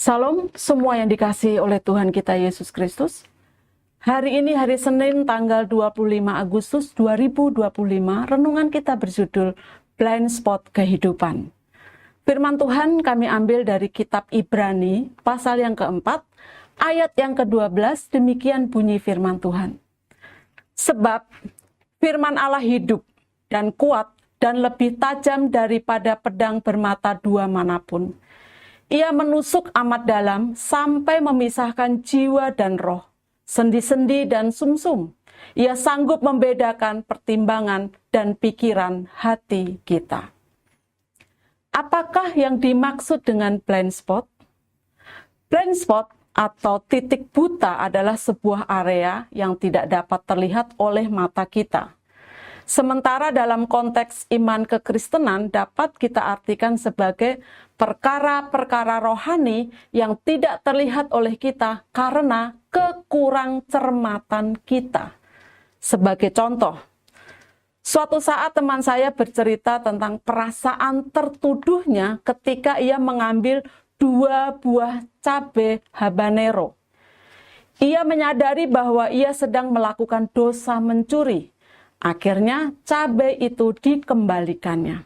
Salam semua yang dikasihi oleh Tuhan kita Yesus Kristus. Hari ini hari Senin tanggal 25 Agustus 2025, renungan kita berjudul Blind Spot Kehidupan. Firman Tuhan kami ambil dari kitab Ibrani pasal yang keempat, ayat yang ke-12, demikian bunyi firman Tuhan. Sebab firman Allah hidup dan kuat dan lebih tajam daripada pedang bermata dua manapun. Ia menusuk amat dalam sampai memisahkan jiwa dan roh, sendi-sendi dan sumsum. Ia sanggup membedakan pertimbangan dan pikiran hati kita. Apakah yang dimaksud dengan blind spot? Blind spot atau titik buta adalah sebuah area yang tidak dapat terlihat oleh mata kita. Sementara dalam konteks iman kekristenan dapat kita artikan sebagai perkara-perkara rohani yang tidak terlihat oleh kita karena kekurang cermatan kita. Sebagai contoh, suatu saat teman saya bercerita tentang perasaan tertuduhnya ketika ia mengambil 2 buah cabai habanero. Ia menyadari bahwa ia sedang melakukan dosa mencuri. Akhirnya cabai itu dikembalikannya.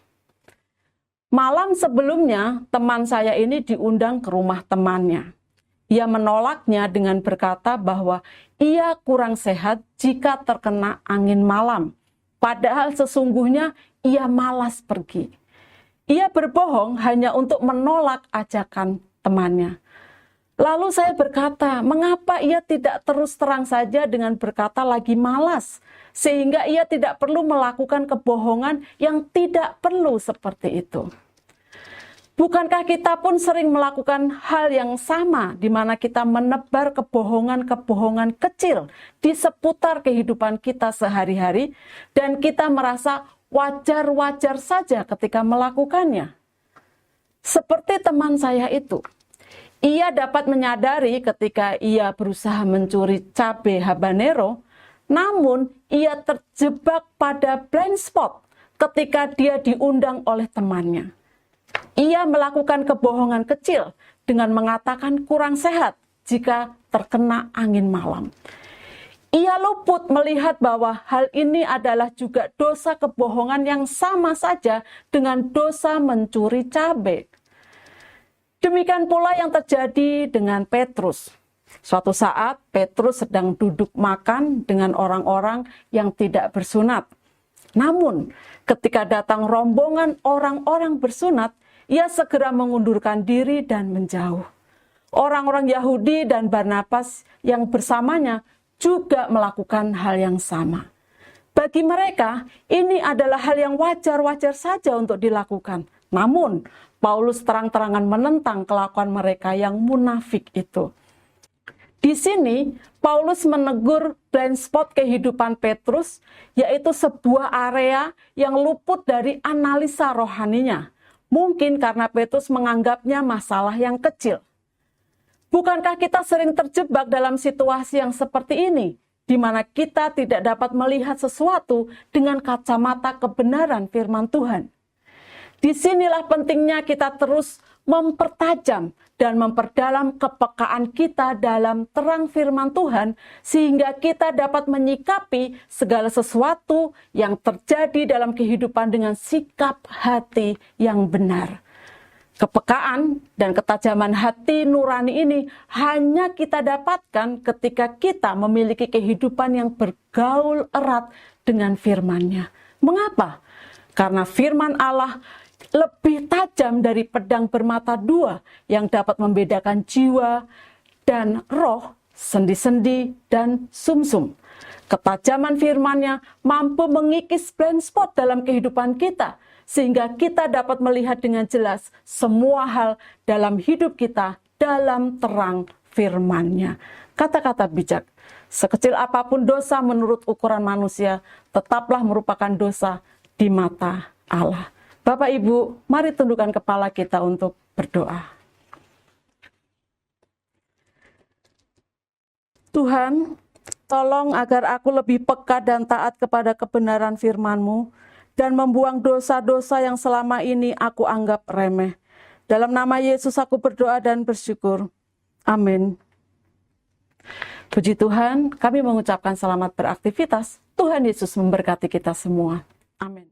Malam sebelumnya teman saya ini diundang ke rumah temannya. Ia menolaknya dengan berkata bahwa ia kurang sehat jika terkena angin malam. Padahal sesungguhnya ia malas pergi. Ia berbohong hanya untuk menolak ajakan temannya. Lalu saya berkata, mengapa ia tidak terus terang saja dengan berkata lagi malas, sehingga ia tidak perlu melakukan kebohongan yang tidak perlu seperti itu. Bukankah kita pun sering melakukan hal yang sama, di mana kita menebar kebohongan-kebohongan kecil di seputar kehidupan kita sehari-hari, dan kita merasa wajar-wajar saja ketika melakukannya. Seperti teman saya itu. Ia dapat menyadari ketika ia berusaha mencuri cabai habanero, namun ia terjebak pada blind spot ketika dia diundang oleh temannya. Ia melakukan kebohongan kecil dengan mengatakan kurang sehat jika terkena angin malam. Ia luput melihat bahwa hal ini adalah juga dosa kebohongan yang sama saja dengan dosa mencuri cabai. Demikian pula yang terjadi dengan Petrus. Suatu saat Petrus sedang duduk makan dengan orang-orang yang tidak bersunat. Namun ketika datang rombongan orang-orang bersunat, ia segera mengundurkan diri dan menjauh. Orang-orang Yahudi dan Barnabas yang bersamanya juga melakukan hal yang sama. Bagi mereka, ini adalah hal yang wajar-wajar saja untuk dilakukan. Namun, Paulus terang-terangan menentang kelakuan mereka yang munafik itu. Di sini, Paulus menegur blind spot kehidupan Petrus, yaitu sebuah area yang luput dari analisa rohaninya. Mungkin karena Petrus menganggapnya masalah yang kecil. Bukankah kita sering terjebak dalam situasi yang seperti ini, di mana kita tidak dapat melihat sesuatu dengan kacamata kebenaran firman Tuhan? Disinilah pentingnya kita terus mempertajam dan memperdalam kepekaan kita dalam terang firman Tuhan, sehingga kita dapat menyikapi segala sesuatu yang terjadi dalam kehidupan dengan sikap hati yang benar. Kepekaan dan ketajaman hati nurani ini hanya kita dapatkan ketika kita memiliki kehidupan yang bergaul erat dengan firman-Nya. Mengapa? Karena firman Allah lebih tajam dari pedang bermata dua yang dapat membedakan jiwa dan roh, sendi-sendi dan sumsum. Ketajaman firman-Nya mampu mengikis blind spot dalam kehidupan kita, sehingga kita dapat melihat dengan jelas semua hal dalam hidup kita dalam terang firman-Nya. Kata-kata bijak, sekecil apapun dosa menurut ukuran manusia, tetaplah merupakan dosa di mata Allah. Bapak Ibu, mari tundukkan kepala kita untuk berdoa. Tuhan, tolong agar aku lebih peka dan taat kepada kebenaran firman-Mu, dan membuang dosa-dosa yang selama ini aku anggap remeh. Dalam nama Yesus aku berdoa dan bersyukur. Amin. Puji Tuhan, kami mengucapkan selamat beraktivitas. Tuhan Yesus memberkati kita semua. Amin.